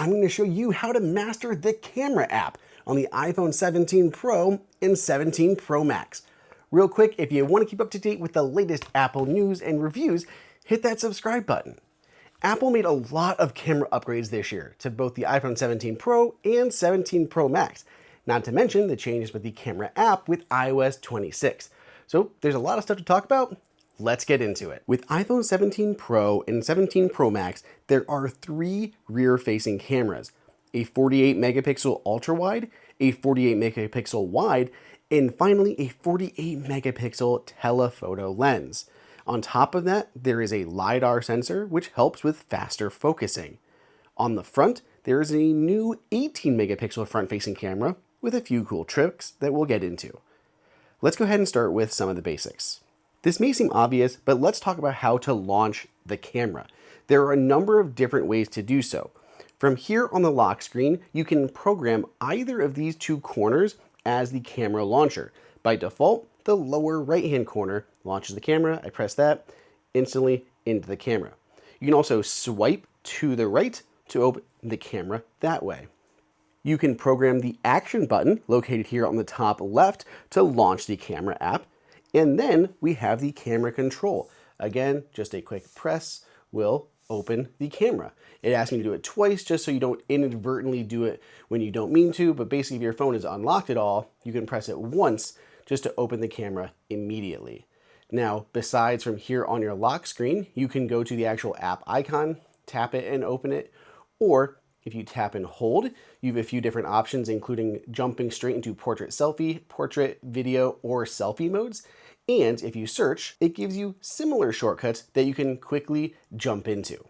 I'm going to show you how to master the camera app on the iPhone 17 Pro and 17 Pro Max. Real quick, if you want to keep up to date with the latest Apple news and reviews, hit that subscribe button. Apple made a lot of camera upgrades this year to both the iPhone 17 Pro and 17 Pro Max, not to mention the changes with the camera app with iOS 26. So there's a lot of stuff to talk about. Let's get into it. With iPhone 17 Pro and 17 Pro Max, there are three rear-facing cameras: a 48 megapixel ultra-wide, a 48 megapixel wide, and finally a 48 megapixel telephoto lens. On top of that, there is a LiDAR sensor, which helps with faster focusing. On the front, there is a new 18 megapixel front-facing camera with a few cool tricks that we'll get into. Let's go ahead and start with some of the basics. This may seem obvious, but let's talk about how to launch the camera. There are a number of different ways to do so. From here on the lock screen, you can program either of these two corners as the camera launcher. By default, the lower right-hand corner launches the camera. I press that, instantly into the camera. You can also swipe to the right to open the camera that way. You can program the action button located here on the top left to launch the camera app. And then we have the camera control. Again, just a quick press will open the camera. It asks me to do it twice just so you don't inadvertently do it when you don't mean to, but basically if your phone is unlocked at all, you can press it once just to open the camera immediately. Now, besides from here on your lock screen, you can go to the actual app icon, tap it and open it, or if you tap and hold, you have a few different options, including jumping straight into portrait selfie, portrait, video, or selfie modes. And if you search, it gives you similar shortcuts that you can quickly jump into.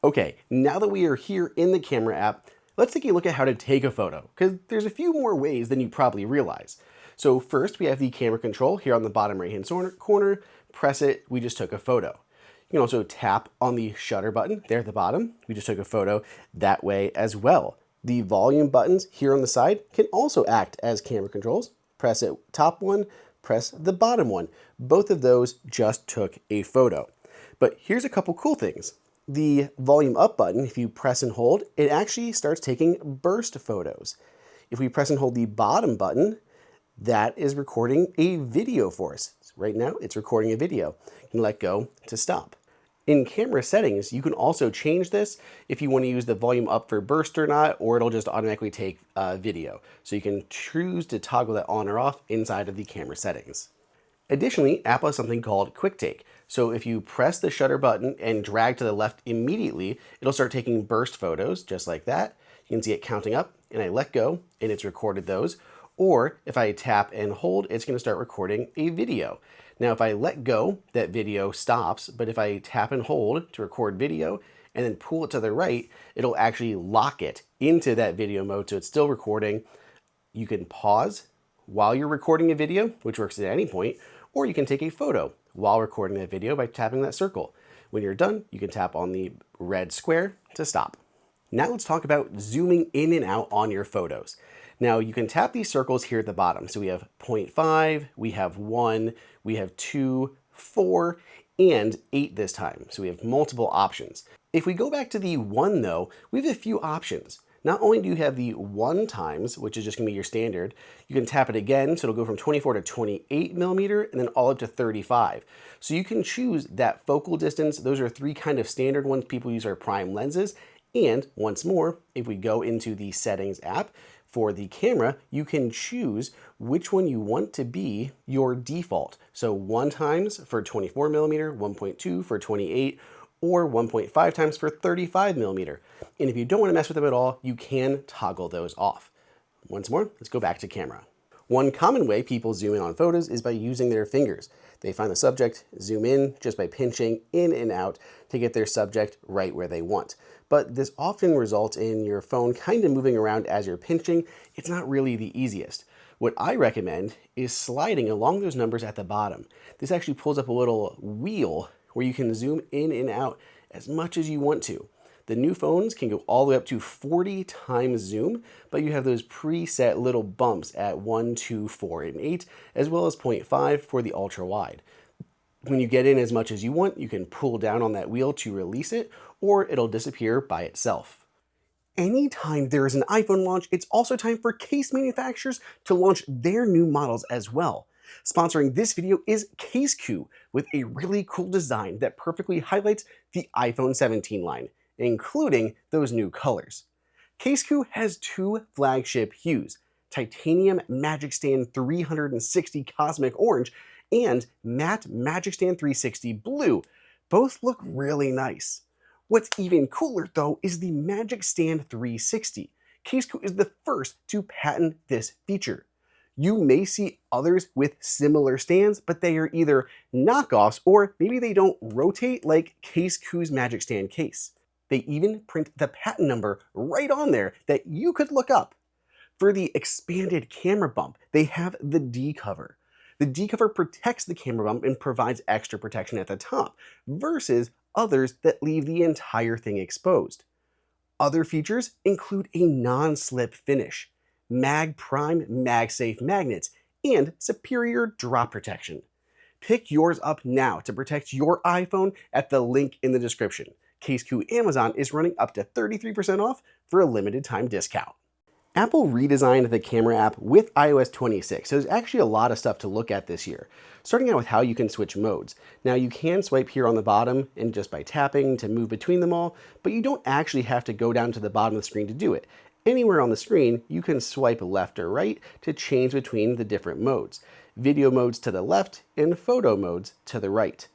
Okay, now that we are here in the camera app, let's take a look at how to take a photo, because there's a few more ways than you probably realize. So first, we have the camera control here on the bottom right-hand corner. Press it, we just took a photo. You can also tap on the shutter button there at the bottom. We just took a photo that way as well. The volume buttons here on the side can also act as camera controls. Press it top one, press the bottom one. Both of those just took a photo. But here's a couple cool things. The volume up button, if you press and hold, it actually starts taking burst photos. If we press and hold the bottom button, that is recording a video for us. Right now, it's recording a video. You can let go to stop. In camera settings, you can also change this if you want to use the volume up for burst or not, or it'll just automatically take video. So you can choose to toggle that on or off inside of the camera settings. Additionally, Apple has something called QuickTake. So if you press the shutter button and drag to the left immediately, it'll start taking burst photos just like that. You can see it counting up, and I let go and it's recorded those. Or if I tap and hold, it's going to start recording a video. Now, if I let go, that video stops, but if I tap and hold to record video and then pull it to the right, it'll actually lock it into that video mode, so it's still recording. You can pause while you're recording a video, which works at any point, or you can take a photo while recording that video by tapping that circle. When you're done, you can tap on the red square to stop. Now let's talk about zooming in and out on your photos. Now you can tap these circles here at the bottom. So we have 0.5, we have 1, we have 2, 4, and 8 this time. So we have multiple options. If we go back to the 1 though, we have a few options. Not only do you have the 1 times, which is just gonna be your standard, you can tap it again, so it'll go from 24 to 28 millimeter and then all up to 35. So you can choose that focal distance. Those are 3 kind of standard ones people use our prime lenses. And once more, if we go into the settings app for the camera, you can choose which one you want to be your default. So 1 times for 24 millimeter, 1.2 for 28, or 1.5 times for 35 millimeter. And if you don't want to mess with them at all, you can toggle those off. Once more, let's go back to camera. One common way people zoom in on photos is by using their fingers. They find the subject, zoom in just by pinching in and out to get their subject right where they want. But this often results in your phone kind of moving around as you're pinching. It's not really the easiest. What I recommend is sliding along those numbers at the bottom. This actually pulls up a little wheel where you can zoom in and out as much as you want to. The new phones can go all the way up to 40 times zoom, but you have those preset little bumps at 1, 2, 4, and 8, as well as 0.5 for the ultra wide. When you get in as much as you want, you can pull down on that wheel to release it, or it'll disappear by itself. anytime there is an iPhone launch, it's also time for case manufacturers to launch their new models as well. Sponsoring this video is Casekoo with a really cool design that perfectly highlights the iPhone 17 line, including those new colors. Casekoo has two flagship hues, Titanium Magic Stand 360 Cosmic Orange and Matte Magic Stand 360 Blue. Both look really nice. What's even cooler though is the Magic Stand 360. Casekoo is the first to patent this feature. You may see others with similar stands, but they are either knockoffs or maybe they don't rotate like Casekoo's Magic Stand case. They even print the patent number right on there that you could look up. For the expanded camera bump, they have the D cover. The D cover protects the camera bump and provides extra protection at the top, versus others that leave the entire thing exposed. Other features include a non-slip finish, Mag Prime MagSafe magnets, and superior drop protection. Pick yours up now to protect your iPhone at the link in the description. Casekoo Amazon is running up to 33% off for a limited time discount. Apple redesigned the camera app with iOS 26, so there's actually a lot of stuff to look at this year. Starting out with how you can switch modes. Now you can swipe here on the bottom and just by tapping to move between them all, but you don't actually have to go down to the bottom of the screen to do it. Anywhere on the screen, you can swipe left or right to change between the different modes. Video modes to the left and photo modes to the right.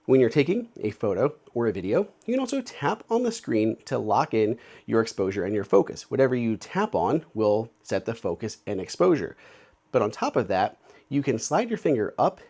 When you're taking a photo or a video, you can also tap on the screen to lock in your exposure and your focus. Whatever you tap on will set the focus and exposure. But on top of that, you can slide your finger up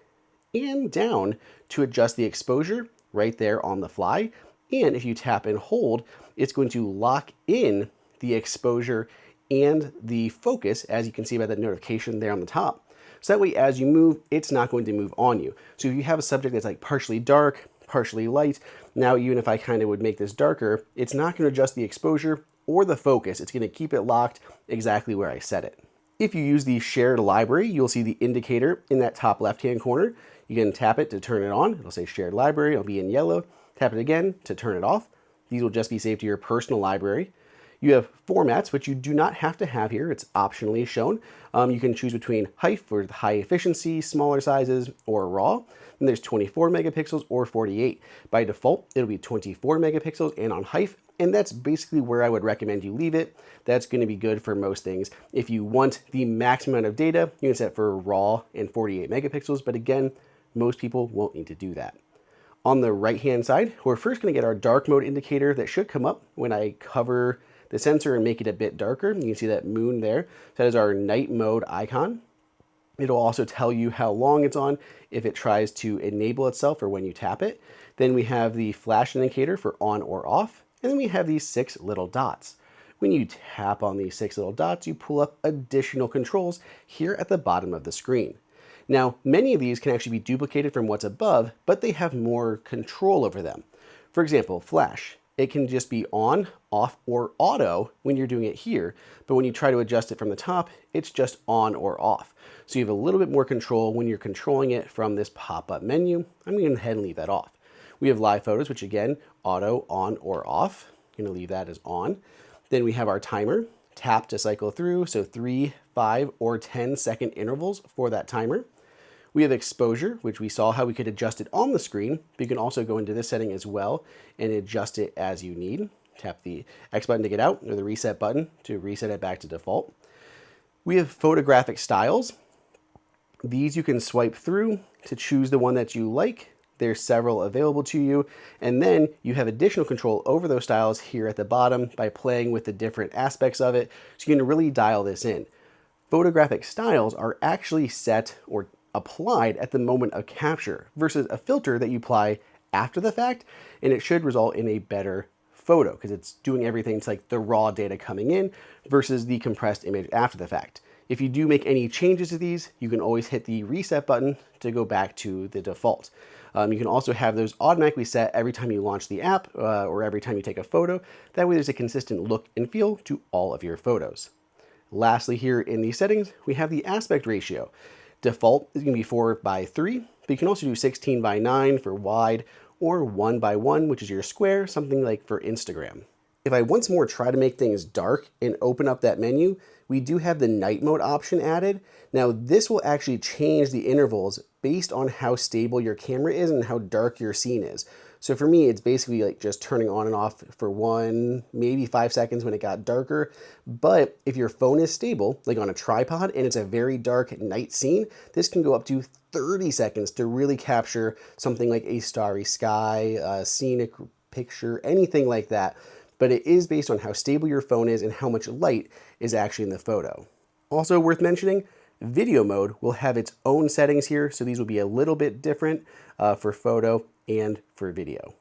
and down to adjust the exposure right there on the fly. And if you tap and hold, it's going to lock in the exposure and the focus, as you can see by that notification there on the top. So that way, as you move, it's not going to move on you. So if you have a subject that's like partially dark, partially light, now even if I kind of would make this darker, it's not going to adjust the exposure or the focus. It's going to keep it locked exactly where I set it. If you use the shared library, you'll see the indicator in that top left-hand corner. You can tap it to turn it on. It'll say shared library. It'll be in yellow. Tap it again to turn it off. These will just be saved to your personal library. You have formats, which you do not have to have here. It's optionally shown. You can choose between HEIF for high efficiency, smaller sizes, or RAW. And there's 24 megapixels or 48. By default, it'll be 24 megapixels and on HEIF, and that's basically where I would recommend you leave it. That's going to be good for most things. If you want the maximum amount of data, you can set for RAW and 48 megapixels, but again, most people won't need to do that. On the right-hand side, we're first going to get our dark mode indicator that should come up when I cover the sensor and make it a bit darker. You can see that moon there. That is our night mode icon. It'll also tell you how long it's on if it tries to enable itself or when you tap it. Then we have the flash indicator for on or off. And then we have these 6 little dots. When you tap on these 6 little dots, you pull up additional controls here at the bottom of the screen. Now, many of these can actually be duplicated from what's above, but they have more control over them. For example, flash. It can just be on, off, or auto when you're doing it here, but when you try to adjust it from the top, it's just on or off. So you have a little bit more control when you're controlling it from this pop-up menu. I'm going to go ahead and leave that off. We have live photos, which again, auto, on, or off. I'm going to leave that as on. Then we have our timer, tap to cycle through, so 3, 5, or 10-second intervals for that timer. We have exposure, which we saw how we could adjust it on the screen, but you can also go into this setting as well and adjust it as you need. Tap the X button to get out or the reset button to reset it back to default. We have photographic styles. These you can swipe through to choose the one that you like. There's several available to you. And then you have additional control over those styles here at the bottom by playing with the different aspects of it. So you can really dial this in. Photographic styles are actually set or applied at the moment of capture versus a filter that you apply after the fact, and it should result in a better photo because it's doing everything to like the raw data coming in versus the compressed image after the fact. If you do make any changes to these, you can always hit the reset button to go back to the default. You can also have those automatically set every time you launch the app or every time you take a photo. That way there's a consistent look and feel to all of your photos. Lastly, here in these settings, we have the aspect ratio. Default is going to be 4:3, but you can also do 16:9 for wide or 1:1, which is your square, something like for Instagram. If I once more try to make things dark and open up that menu, we do have the night mode option added. Now this will actually change the intervals based on how stable your camera is and how dark your scene is. So for me, it's basically like just turning on and off for 1, maybe 5 seconds when it got darker. But if your phone is stable, like on a tripod, and it's a very dark night scene, this can go up to 30 seconds to really capture something like a starry sky, a scenic picture, anything like that. But it is based on how stable your phone is and how much light is actually in the photo. Also worth mentioning, video mode will have its own settings here, so these will be a little bit different for photo and for video.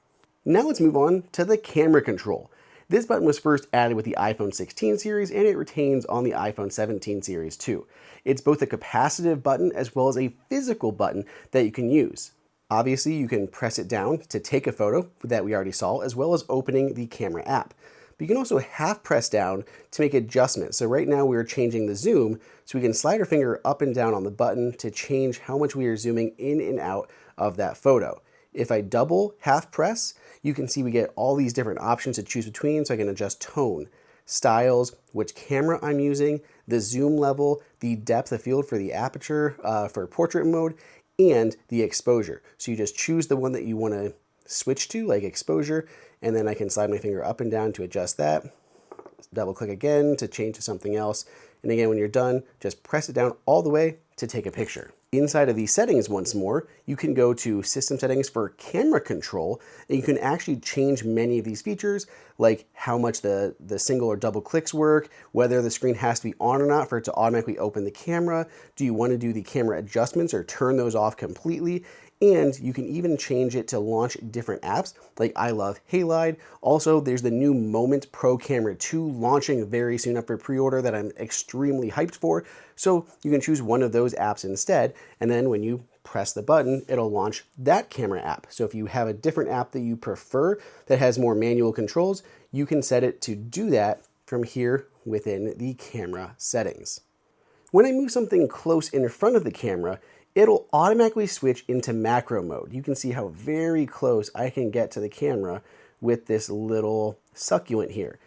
Now let's move on to the camera control. This button was first added with the iPhone 16 series, and it retains on the iPhone 17 series too. It's both a capacitive button as well as a physical button that you can use. Obviously, you can press it down to take a photo that we already saw, as well as opening the camera app. But you can also half press down to make adjustments. So right now we're changing the zoom, so we can slide our finger up and down on the button to change how much we are zooming in and out of that photo. If I double half press, you can see we get all these different options to choose between, so I can adjust tone, styles, which camera I'm using, the zoom level, the depth of field for the aperture for portrait mode, and the exposure. So you just choose the one that you want to switch to, like exposure, and then I can slide my finger up and down to adjust that. Double click again to change to something else. And again, when you're done, just press it down all the way to take a picture. Inside of these settings once more, you can go to system settings for camera control, and you can actually change many of these features, like how much the single or double clicks work, whether the screen has to be on or not for it to automatically open the camera. Do you want to do the camera adjustments or turn those off completely? And you can even change it to launch different apps like I love Halide. Also, there's the new Moment Pro Camera 2 launching very soon up for pre-order that I'm extremely hyped for. So you can choose one of those apps instead, and then when you press the button, it'll launch that camera app. So if you have a different app that you prefer that has more manual controls, you can set it to do that from here within the camera settings. When I move something close in front of the camera, it'll automatically switch into macro mode. You can see how very close I can get to the camera with this little succulent here.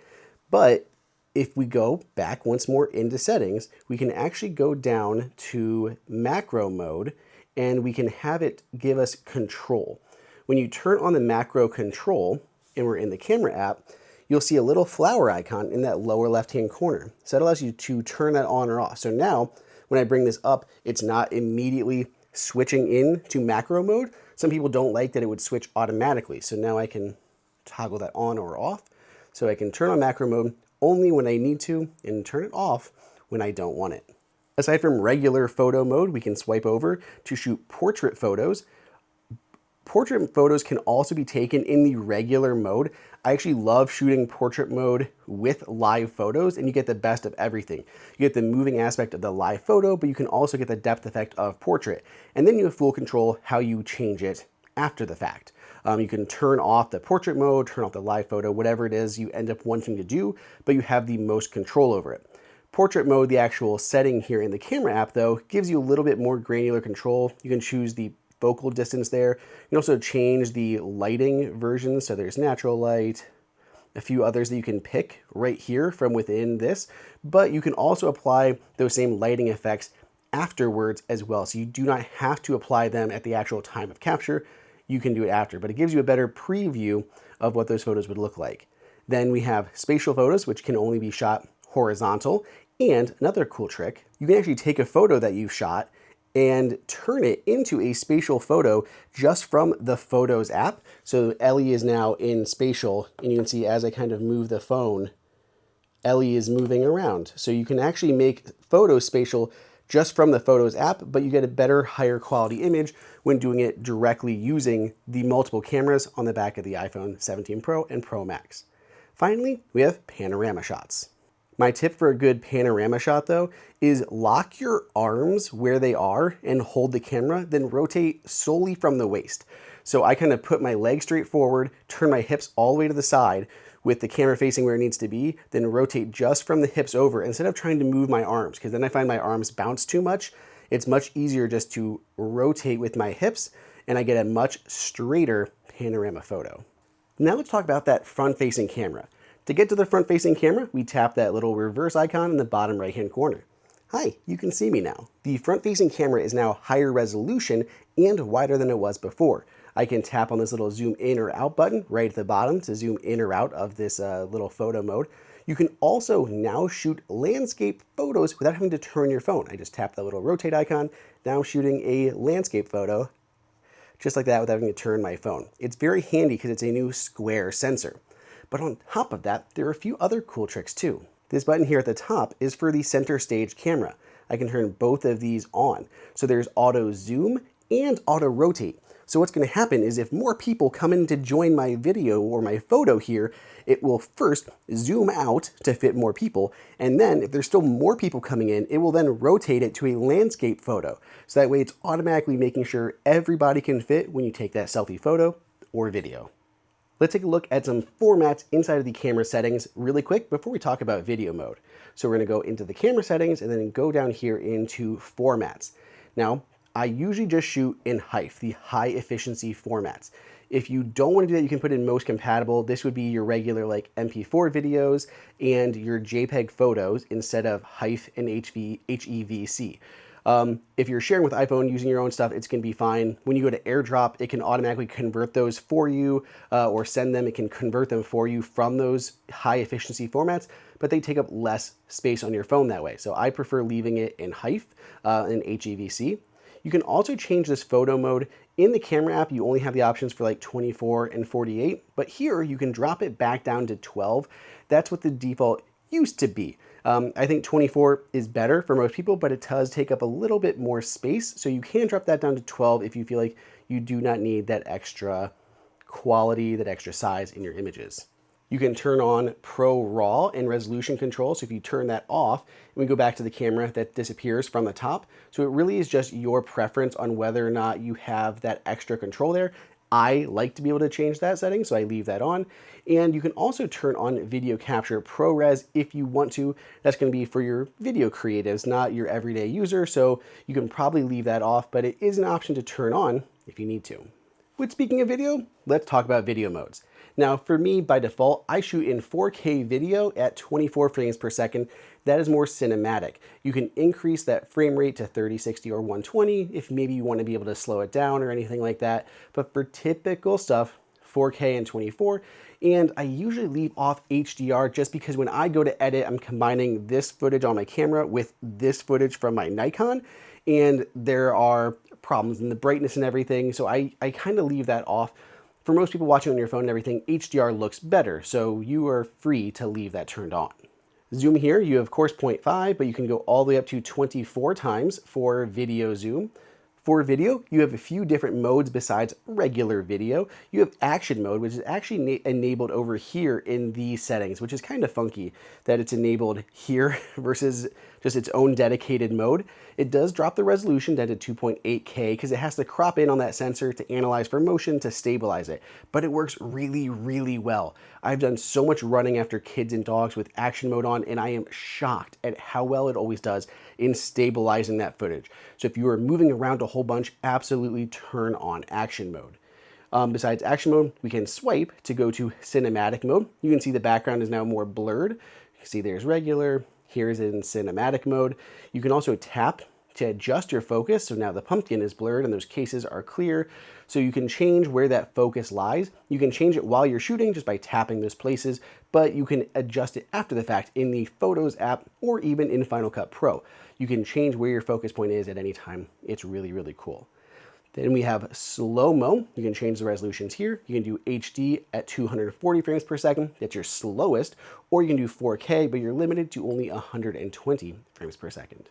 But if we go back once more into settings, we can actually go down to macro mode and we can have it give us control. When you turn on the macro control and we're in the camera app, you'll see a little flower icon in that lower left-hand corner. So that allows you to turn that on or off. So now, when I bring this up, it's not immediately switching in to macro mode. Some people don't like that it would switch automatically. So now I can toggle that on or off. So I can turn on macro mode only when I need to and turn it off when I don't want it. Aside from regular photo mode, we can swipe over to shoot portrait photos. Portrait photos can also be taken in the regular mode. I actually love shooting portrait mode with live photos, and you get the best of everything. You get the moving aspect of the live photo, but you can also get the depth effect of portrait. And then you have full control how you change it after the fact. You can turn off the portrait mode, turn off the live photo, whatever it is you end up wanting to do, but you have the most control over it. Portrait mode, the actual setting here in the camera app though, gives you a little bit more granular control. You can choose the focal distance there. You can also change the lighting version. So there's natural light, a few others that you can pick right here from within this, but you can also apply those same lighting effects afterwards as well. So you do not have to apply them at the actual time of capture. You can do it after, but it gives you a better preview of what those photos would look like. Then we have spatial photos, which can only be shot horizontal. And another cool trick, you can actually take a photo that you've shot and turn it into a spatial photo just from the Photos app. So Ellie is now in Spatial, and you can see as I kind of move the phone, Ellie is moving around. So you can actually make photos spatial just from the Photos app, but you get a better, higher quality image when doing it directly using the multiple cameras on the back of the iPhone 17 Pro and Pro Max. Finally, we have panorama shots. My tip for a good panorama shot though is lock your arms where they are and hold the camera, then rotate solely from the waist. So I kind of put my legs straight forward, turn my hips all the way to the side with the camera facing where it needs to be, then rotate just from the hips over instead of trying to move my arms, because then I find my arms bounce too much. It's much easier just to rotate with my hips and I get a much straighter panorama photo. Now let's talk about that front-facing camera. To get to the front-facing camera, we tap that little reverse icon in the bottom right-hand corner. Hi, you can see me now. The front-facing camera is now higher resolution and wider than it was before. I can tap on this little zoom in or out button right at the bottom to zoom in or out of this little photo mode. You can also now shoot landscape photos without having to turn your phone. I just tap the little rotate icon. Now I'm shooting a landscape photo just like that without having to turn my phone. It's very handy because it's a new square sensor. But on top of that, there are a few other cool tricks too. This button here at the top is for the center stage camera. I can turn both of these on. So there's auto zoom and auto rotate. So what's going to happen is if more people come in to join my video or my photo here, it will first zoom out to fit more people. And then if there's still more people coming in, it will then rotate it to a landscape photo. So that way it's automatically making sure everybody can fit when you take that selfie photo or video. Let's take a look at some formats inside of the camera settings really quick before we talk about video mode. So we're going to go into the camera settings and then go down here into formats. Now, I usually just shoot in HEIF, the high efficiency formats. If you don't want to do that, you can put in most compatible. This would be your regular like MP4 videos and your JPEG photos instead of HEIF and HEVC. If you're sharing with iPhone using your own stuff, it's going to be fine. When you go to AirDrop, it can automatically convert those for you or send them. It can convert them for you from those high efficiency formats, but they take up less space on your phone that way. So I prefer leaving it in HEIF and HEVC. You can also change this photo mode. In the camera app, you only have the options for like 24 and 48, but here you can drop it back down to 12. That's what the default used to be. I think 24 is better for most people, but it does take up a little bit more space. So you can drop that down to 12 if you feel like you do not need that extra quality, that extra size in your images. You can turn on Pro RAW and resolution control. So if you turn that off and we go back to the camera, that disappears from the top. So it really is just your preference on whether or not you have that extra control there. I like to be able to change that setting, so I leave that on. And you can also turn on video capture ProRes if you want to. That's going to be for your video creatives, not your everyday user. So you can probably leave that off, but it is an option to turn on if you need to. But speaking of video, let's talk about video modes. Now, for me, by default, I shoot in 4K video at 24 frames per second. That is more cinematic. You can increase that frame rate to 30, 60, or 120 if maybe you want to be able to slow it down or anything like that. But for typical stuff, 4K and 24, and I usually leave off HDR just because when I go to edit, I'm combining this footage on my camera with this footage from my Nikon, and there are problems in the brightness and everything, so I kind of leave that off. For most people watching on your phone and everything, HDR looks better, so you are free to leave that turned on. Zoom here, you have of course 0.5, but you can go all the way up to 24 times for video zoom. For video, you have a few different modes besides regular video. You have action mode, which is actually enabled over here in these settings, which is kind of funky that it's enabled here versus just its own dedicated mode. It does drop the resolution down to 2.8K because it has to crop in on that sensor to analyze for motion to stabilize it, but it works really, really well. I've done so much running after kids and dogs with action mode on, and I am shocked at how well it always does in stabilizing that footage. So if you are moving around a whole bunch, absolutely turn on action mode. Besides action mode, we can swipe to go to cinematic mode. You can see the background is now more blurred. You can see there's regular, here's in cinematic mode. You can also tap to adjust your focus. So now the pumpkin is blurred and those cases are clear. So you can change where that focus lies. You can change it while you're shooting just by tapping those places, but you can adjust it after the fact in the Photos app or even in Final Cut Pro. You can change where your focus point is at any time. It's really, really cool. Then we have slow-mo. You can change the resolutions here. You can do HD at 240 frames per second. That's your slowest. Or you can do 4K, but you're limited to only 120 frames per second.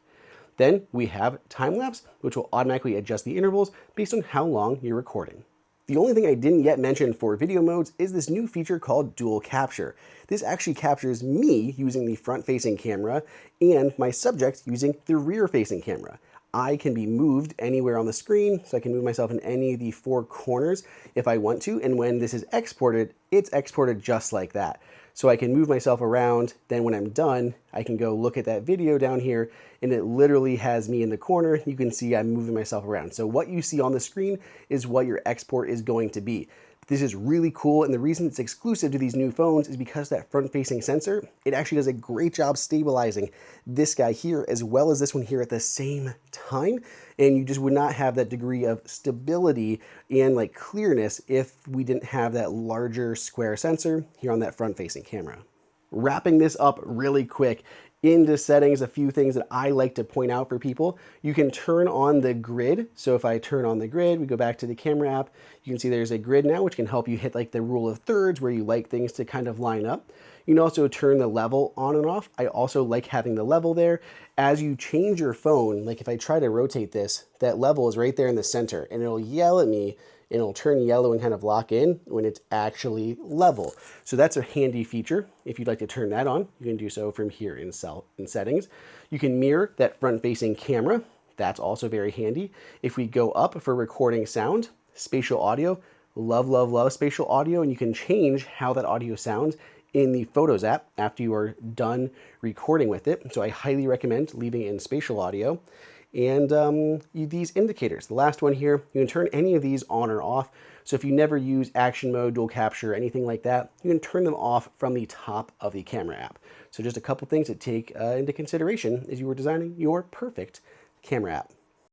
Then we have time-lapse, which will automatically adjust the intervals based on how long you're recording. The only thing I didn't yet mention for video modes is this new feature called dual capture. This actually captures me using the front-facing camera and my subject using the rear-facing camera. I can be moved anywhere on the screen, so I can move myself in any of the four corners if I want to, and when this is exported, it's exported just like that. So I can move myself around, then when I'm done, I can go look at that video down here, and it literally has me in the corner. You can see I'm moving myself around. So what you see on the screen is what your export is going to be. This is really cool, and the reason it's exclusive to these new phones is because that front-facing sensor, it actually does a great job stabilizing this guy here as well as this one here at the same time, and you just would not have that degree of stability and like clearness if we didn't have that larger square sensor here on that front-facing camera. Wrapping this up really quick, into settings, a few things that I like to point out for people. You can turn on the grid. So if I turn on the grid, we go back to the camera app, you can see there's a grid now, which can help you hit like the rule of thirds where you like things to kind of line up. You can also turn the level on and off. I also like having the level there. As you change your phone, like if I try to rotate this, that level is right there in the center and it'll yell at me and it'll turn yellow and kind of lock in when it's actually level. So that's a handy feature. If you'd like to turn that on, you can do so from here in settings. You can mirror that front-facing camera. That's also very handy. If we go up for recording sound, spatial audio, love spatial audio, and you can change how that audio sounds in the Photos app after you are done recording with it. So I highly recommend leaving it in spatial audio. And these indicators, the last one here, you can turn any of these on or off. So if you never use action mode, dual capture, anything like that, you can turn them off from the top of the camera app. So just a couple things to take into consideration as you were designing your perfect camera app.